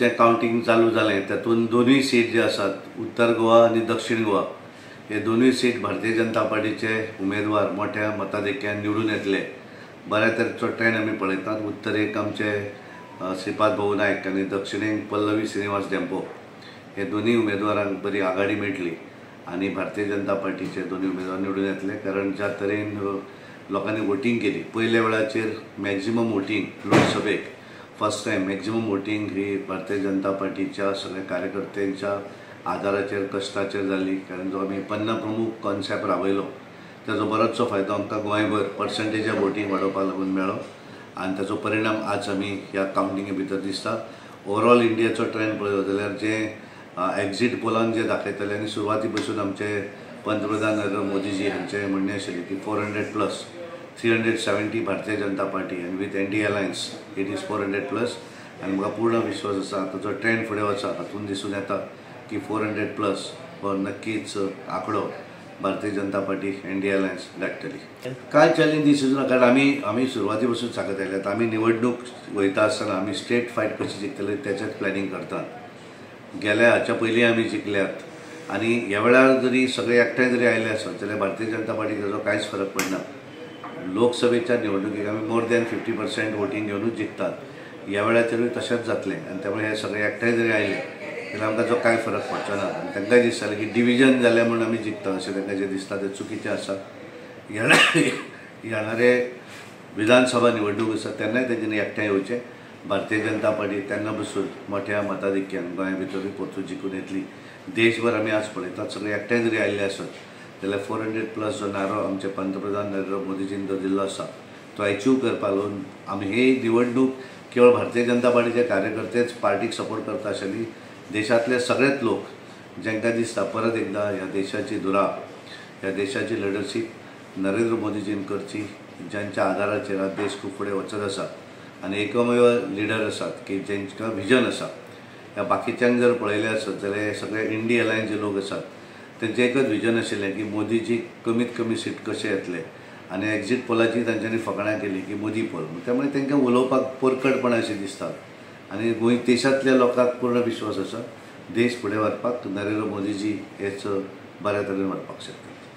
जे काउंटिंग चालू जालें तातूंत दोनूय सीट जे आसात उत्तर गोवा आनी दक्षिण गोवा हे दोनूय सीट भारतीय जनता पार्टीचे उमेदवार मोठ्या मताधिक्यान निवडून येतले। बऱ्या तरेचो ट्रेंड आमी पळयतात। उत्तरेक आमचे श्रीपाद भाऊ नायक आनी दक्षिणेक पल्लवी श्रीनिवास डेंपो हे दोनूय उमेदवारांक बरी आघाडी मेळटली आनी भारतीय जनता पार्टीचे दोनूय उमेदवार निवडून येतले। कारण ज्या तरेन लोकांनी वोटींग केली पयल्या वेळाचेर मॅक्झिमम वोटींग लोकसभेक फर्स्ट टायम मॅक्झिमम वोटींग ही भारतीय जनता पार्टीच्या सगळ्या कार्यकर्त्यांच्या आदाराचेर कश्टाचेर जाल्ली। कारण जो आमी पन्ना प्रमुख कॉन्सेप्ट राबयलो ताजो बरोचसो फायदो आमकां गोंयभर पर्संटेज ऑफ वोटींग वाडोवपाक लागून मेळ्ळो आनी ताजो परिणाम आज आमी ह्या काउंटिंगे भितर दिसता। ओवरऑल इंडियाचो ट्रेंड पळयलो जाल्यार जे एक्झिट पोलान जे दाखयताले आनी सुरवाती पासून आमचे पंतप्रधान नरेंद्र मोदीजी हांचें म्हणणें आशिल्लें की 400+ 370 भारतीय जनता पार्टी आनी with NDA alliance it is 400+ आनी म्हाका पूर्ण विश्वास आसा ताजो ट्रेंड फुडें वचा हातून दिसून येता की 400+ हो नक्कीच आंकडो Bharatiya Janata party NDA alliance गाठतली। काय चॅलेंजीस ना कारण आमी सुरवाती पासून सांगत आयल्यात आमी निवडणूक वयता आसतना आमी स्टेट फायट कशी जिखतले त्याचेंच प्लॅनिंग करतात। गेल्या हाच्या पयलीं आमी जिखल्यात आनी ह्या वेळार जरी सगळे एकठांय जरी आयले आसत जाल्यार भारतीय जनता पार्टीक ताजो कांयच फरक पडना। लोकसभेच्या निवडणुकीक आमी मोर दॅन 50% वोटींग घेवनूच जिखतात। ह्या वेळाचेरूय तशेंच जातलें आनी त्यामुळे हे सगळे एकठांय जरी आयले जाल्यार आमकां ताजो कांय फरक पडचो ना आनी तांकांय दिसतालें की डिविजन जालें म्हणून आमी जिखतात अशें तांकां जें दिसता तें चुकीचें आसा। येणारे विधानसभा निवडणूक आसा तेन्नाय तेंच्यांनी एकठांय येवचें। भारतीय जनता पार्टी तेन्ना पसून मोठ्या मताधिक्यान गोंया भितरूय परतून जिखून येतली। देशभर आमी आज पळयतात सगळे एकठांय जरी आयिल्ले आसत जाल्यार 400+ जो नारो आमचे पंतप्रधान नरेंद्र मोदीजीन जो दिल्लो आसा तो अचीव करपाक लागून आमी ही निवडणूक केवळ भारतीय जनता पार्टीचे कार्यकर्तेच पार्टीक सपोर्ट करता अशें न्ही, देशांतले सगळेच लोक जांकां दिसता परत एकदा ह्या देशाची धुरा ह्या देशाची लिडरशीप नरेंद्र मोदीजीन करची, ज्यांच्या आदाराचेर आज देश खूब फुडें वचत आसा आनी एकमेव लिडर आसात की जेंकां विजन आसा। ह्या बाकीच्यांक जर पळयलें आसत जाल्यार हे सगळे NDA अलायन्स जे लोक आसात तेंचें एकच विजन आशिल्लें की मोदीजी कमीत कमी सीट कशे येतले आनी एक्झिट पोलाची तांच्यांनी फकाणां केली की मोदी पोल त्यामुळे तांकां उलोवपाक परखडपण अशें दिसता आनी गोंय देशांतल्या लोकांक पूर्ण विश्वास आसा देश फुडें व्हरपाक नरेंद्र मोदीजी हेच बऱ्या तरेन व्हरपाक शकतात।